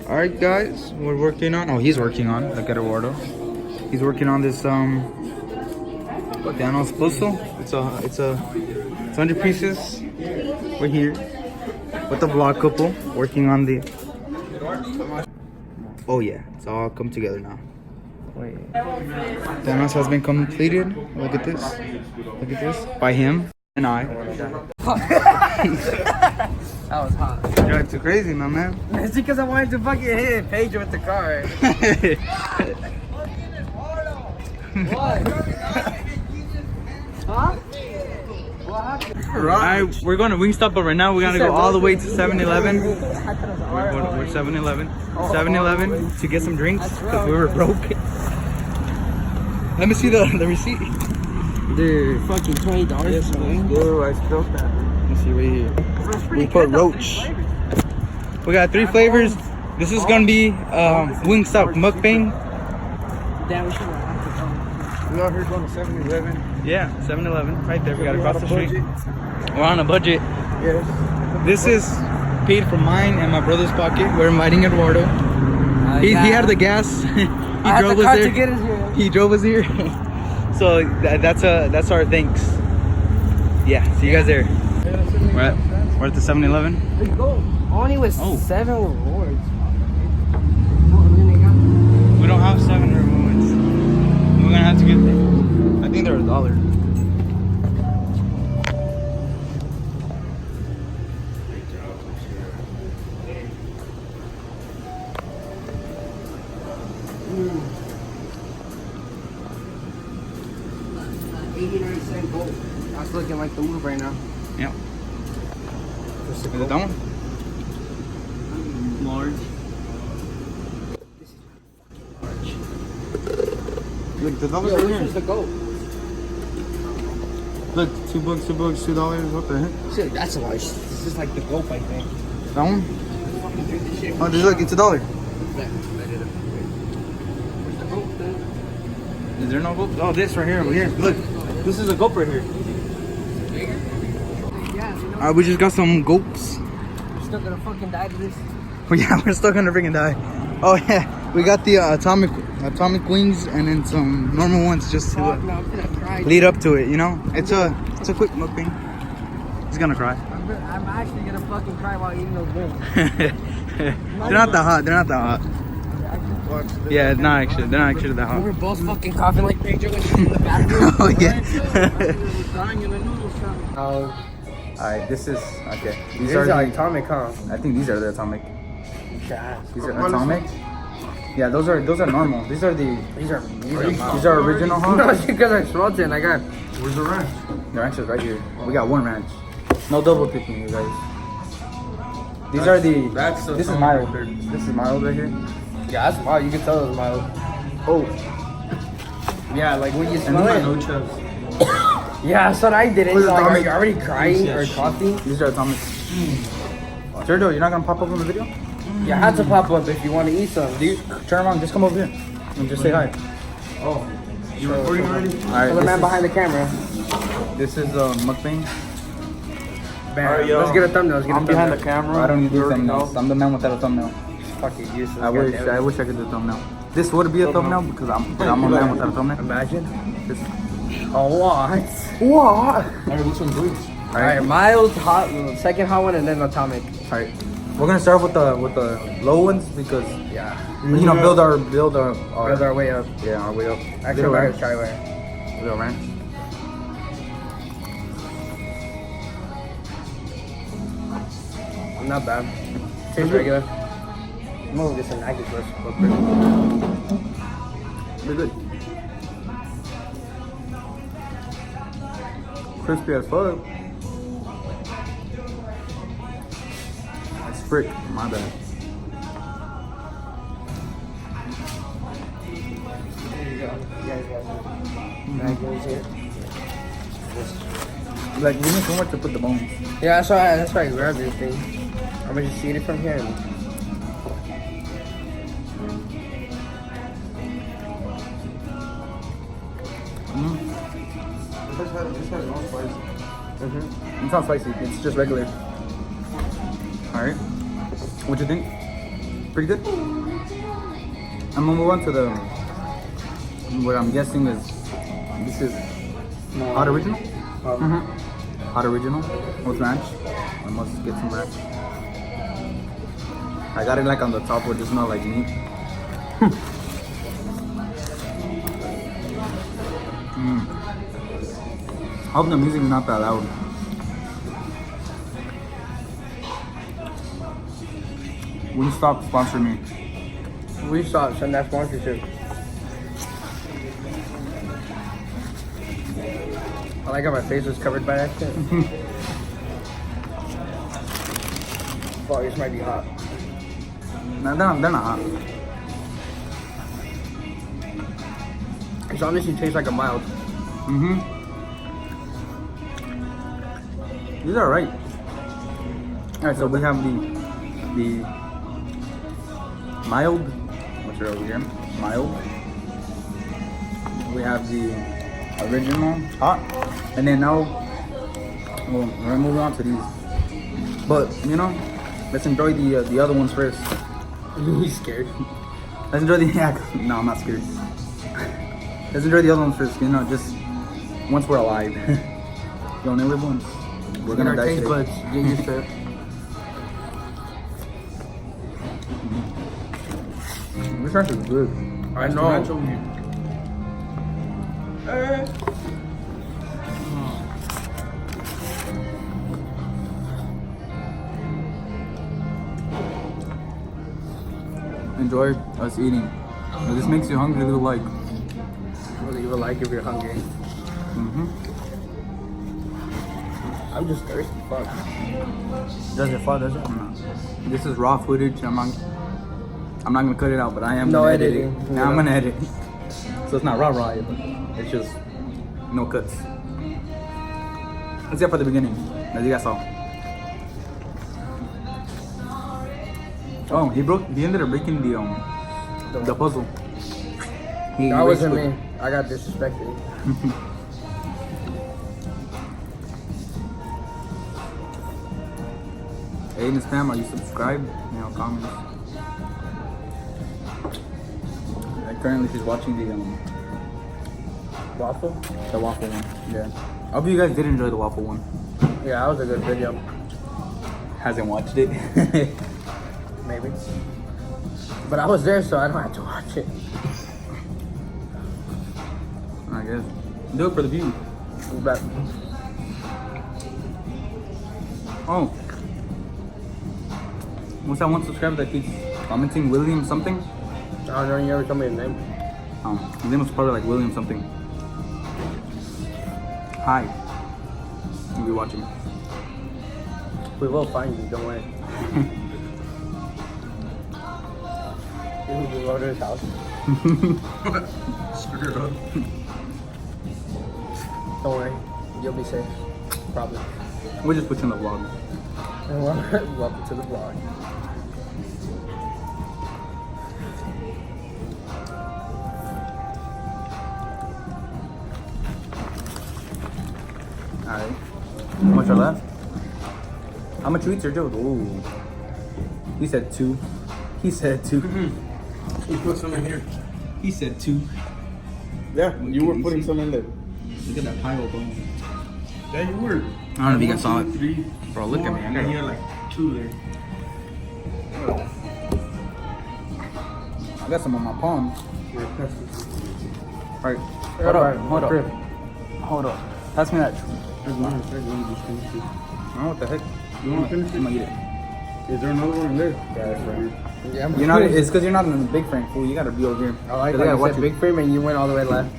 All right, guys, we're working on. Oh, he's working on. Look at Eduardo. He's working on this Botano Esposo. It's 100 pieces. We're here with the vlog couple working on the. Oh yeah, it's all come together now. Wait. Thanos has been completed. Look at this. Look at this. By him and I. That was hot. You're too crazy, my man. It's because I wanted to fucking hit Pedro with the car. What? Huh? Alright, we're going to Wingstop, but right now we're going to go all the way to 7-Eleven. We're 7-Eleven. 7-Eleven to get some drinks because we were broke. Let me see the receipt. Dude, fucking $20. Dude, I spilled that. Let me see right here. We put Roach. We got 3 flavors. This is gonna be Wingstop mukbang. Damn, we should have. We out here going to 7-Eleven. Yeah, 7-Eleven, right there. We got across the street. We're on a budget. Yes. This is paid from mine and my brother's pocket. We're inviting Eduardo. He had the gas. He drove us there. To get us here. He drove us here. So that's our thanks. Yeah, see you guys there. We're at the 7-Eleven. Let's go. Only with 7 rewards. We don't have 7 rewards. We're gonna have to get them. I think they're $1. $0.89 gold. That's looking like the move right now. Yeah. Is it that one? Large. Look, the dollars Yo, right which here. was the goat? Look, $2, $2. What the heck? Shit, that's large. This is like the goat, I think. That one? Oh, just look, it's $1. Is there no goat? Oh, this right here, over here. Look, this is a goat right here. Alright, we just got some goats. We're still gonna fucking die to this. Oh yeah, we're still gonna freaking die. Oh yeah, we got the atomic wings and then some normal ones just to I'm gonna cry. lead up to it. You know, it's a quick mukbang. He's gonna cry. I'm actually gonna fucking cry while eating those wings. They're not that hot. They're not that hot. Yeah, it's not actually. They're not actually that We hot. were both fucking coughing like Pedro when he was in the bathroom. Oh yeah. Alright, this is okay. These are the atomic, huh? I think these are the atomic. Yeah. These are atomic. Yeah, those are normal. These are These are original, huh? No, it's because I smelled it and I got. Where's the ranch? The ranch is right here. We got 1 ranch. No double picking, you guys. These are the. This is mild. This is mild right here. Yeah, that's mild. You can tell it's mild. Oh. Yeah, like when you And smell these are it. no chips. Yeah, that's what I did. Where's Like, are atomic? you already crying or coughing? These are atomic. Sergio, you're not gonna pop up in the video? You had to pop up if you want to eat some. Do you turn around? Just come over here and just say hi. Oh. You recording already? The Alright. man behind the camera. This is mukbang. Bam. Let's get a thumbnail. Let's get a I'm thumbnail. behind the camera. I don't need these thumbnails. I'm the man without a thumbnail. Fucking useless. I wish I could do a thumbnail. This would be a thumbnail because I'm a man without a thumbnail. Imagine. This, Oh, what? what? Alright, which one's blue? Alright, mild, hot, second hot one, and then atomic. Alright. We're gonna start with the low ones because Yeah. you know build our Build our way up. yeah, our way up. Actually, Little we're ranch. gonna try way. Little ranch. Not bad. Tastes regular. I'm gonna get some nuggets first. They're good. Crispy as fuck. It's frick. My bad. There you go. You guys got nuggets here. Like we need somewhere to put the bones. Yeah, that's why I grabbed this thing. I'm gonna just eat it from here. This has no spice. It's not spicy. It's just regular. All right. What you think? Pretty good. I'm gonna move on to the what I'm guessing is this is hot original. Hot original with ranch. I must get some ranch. I got it like on the top where it just smell like meat. I hope the music is not that loud. Wingstop sponsor me. We saw send that sponsorship. I like how my face was covered by that shit. Fuck, this might be hot. No, they're not hot. It honestly tastes like a mild. These are right. Alright, so we have the mild, which are over here, mild. We have the original, hot, and then now we're gonna move on to these. But you know, let's enjoy the other ones first. He's scared. Let's enjoy the no, I'm not scared. Let's enjoy the other ones first. You know, just once we're alive. You only live once. We're gonna die taste today. buds get used to it. This ranch is good. I know. Enjoy us eating. If this makes you hungry, leave a like. Whether you would like if you're hungry. I'm just thirsty. Fuck. Does it fall? Does it? This is raw footage. I'm not gonna cut it out, but I am No gonna edit editing. it. Now I'm gonna edit. So it's not raw, but it's just no cuts. Except for the beginning, as you guys saw. Oh, he ended up breaking the puzzle. That wasn't me. I got disrespected. Hey, Miss Pam, are you subscribed? You know, comments. Currently, she's watching the Waffle? waffle one. Yeah. I hope you guys did enjoy the waffle one. Yeah, that was a good video. Hasn't watched it. Maybe. But I was there, so I don't have to watch it. I guess. Do it for the view. But Oh. What's that one subscriber that keeps commenting? William something? I don't know, you never told me his name. His name was probably like William something. Hi. You'll be watching. We will find you, don't worry. We will go to his house. Screw it up. Don't worry, you'll be safe. Probably. We'll just put you in the vlog. And welcome to the vlog. Alright. How much are left? How much you eat, Sergio? Ooh. He said 2. He said 2. You put some in here. He said 2. Yeah, you were putting some in there. Look at that pile, bro. Yeah, you were. I don't know if you guys saw it. 3, Bro, look at me. I And got you had like 2 there. I got some on my palm. Yeah, that's it. Alright. Hold up. Pass me that. There's one inside. You want to just finish it? Oh, what the heck? You want to finish I'm gonna it? eat it. Is there another one in there? Yeah, that's right. Yeah, You're not. It's because you're not in the big frame, fool. You gotta be over here. I like 'Cause how you watch said big frame and you went all the way left.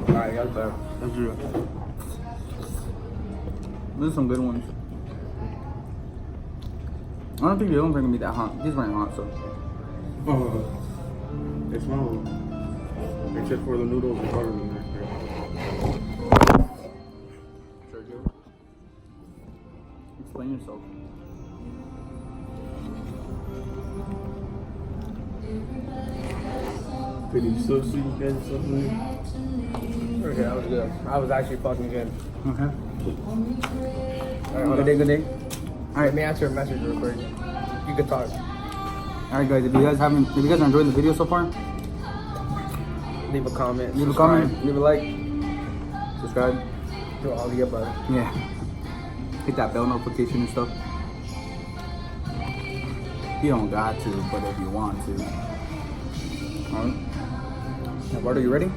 Alright, got it there. That's true. These are some good ones. I don't think the other ones are gonna be that hot. These weren't hot, so. Oh, they smell. Except for the noodles and butter in there. Sergio, explain yourself. Pretty so sweet, you guys. Something. good. That was good. I was actually fucking good. Okay. Alright, hold Good on. day, good day. Let me answer a message real quick. You can talk. Alright guys, if you guys are enjoying the video so far, Leave a comment. leave a subscribe, comment, leave a like, subscribe. Do all the above. Yeah. Hit that bell notification and stuff. You don't got to, but if you want to. Alright. Now, Bart, are you ready?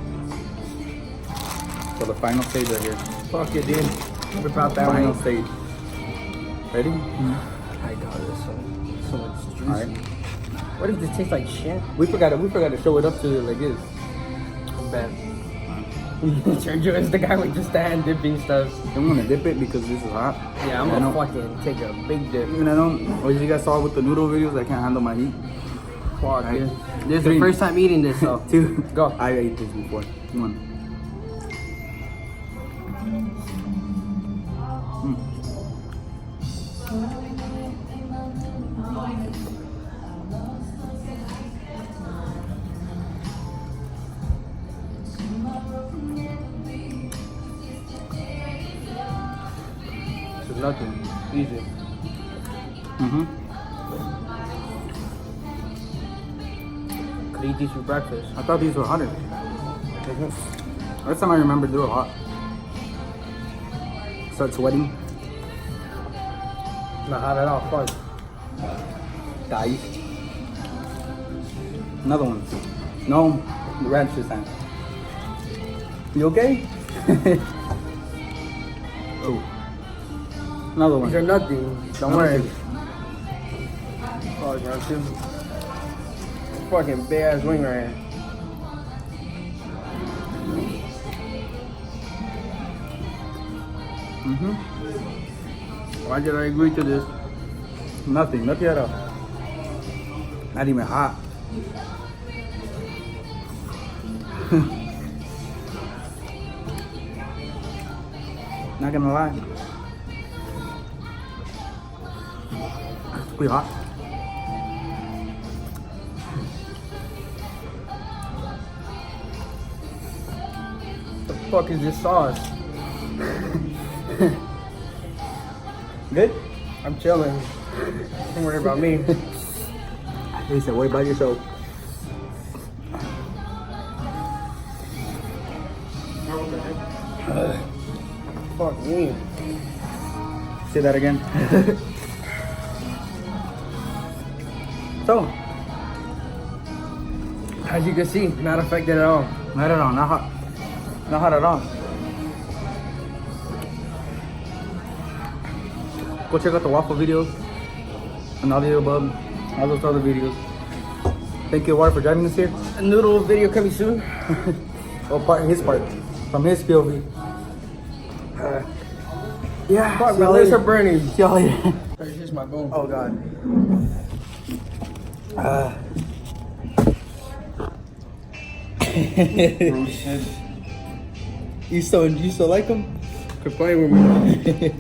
For the final stage right here. Fuck it, dude. Whip out that Final one. stage. Ready? I got this one. So much juice. Alright. What if this tastes like shit? We forgot to show it up to like this. Bet. Sergio is the guy with just the hand dipping stuff. I'm gonna dip it because this is hot. Yeah, I'm I gonna know. fucking take a big dip. Even I don't, as you guys saw with the noodle videos, I can't handle my heat. Fuck, Alright. dude. This is Three. the first time eating this, so. 2. Go. I ate this before. 1. This is nothing. Easy. Mm-hmm. Could eat these for breakfast. I thought these were hotter. Last time I remember they were hot. Start sweating. Not hot at all. Fuck. Die. Another one. No, the ranch this time. You okay? Oh. Another one. These are nothing. Don't worry. Fuck, man. Too. Fucking big ass wing right here. Mm-hmm. Why did I agree to this? Nothing at all. Not even hot. Not gonna lie. It's pretty hot. The fuck is this sauce? Good? I'm chilling. Don't worry about me. He said, worry about yourself. Fuck me. Say that again. So, As you can see, not affected at all. not at all, not hot. Not hot at all. Go check out the waffle videos and all the above, all those other videos. Thank you, Ward, for joining us here. A noodle video coming soon. Well, his part, from his POV. Yeah, Fuck, see my you lips later. are burning. See y'all later. Here's my bone. Oh God. You still like him? Quit playing with me.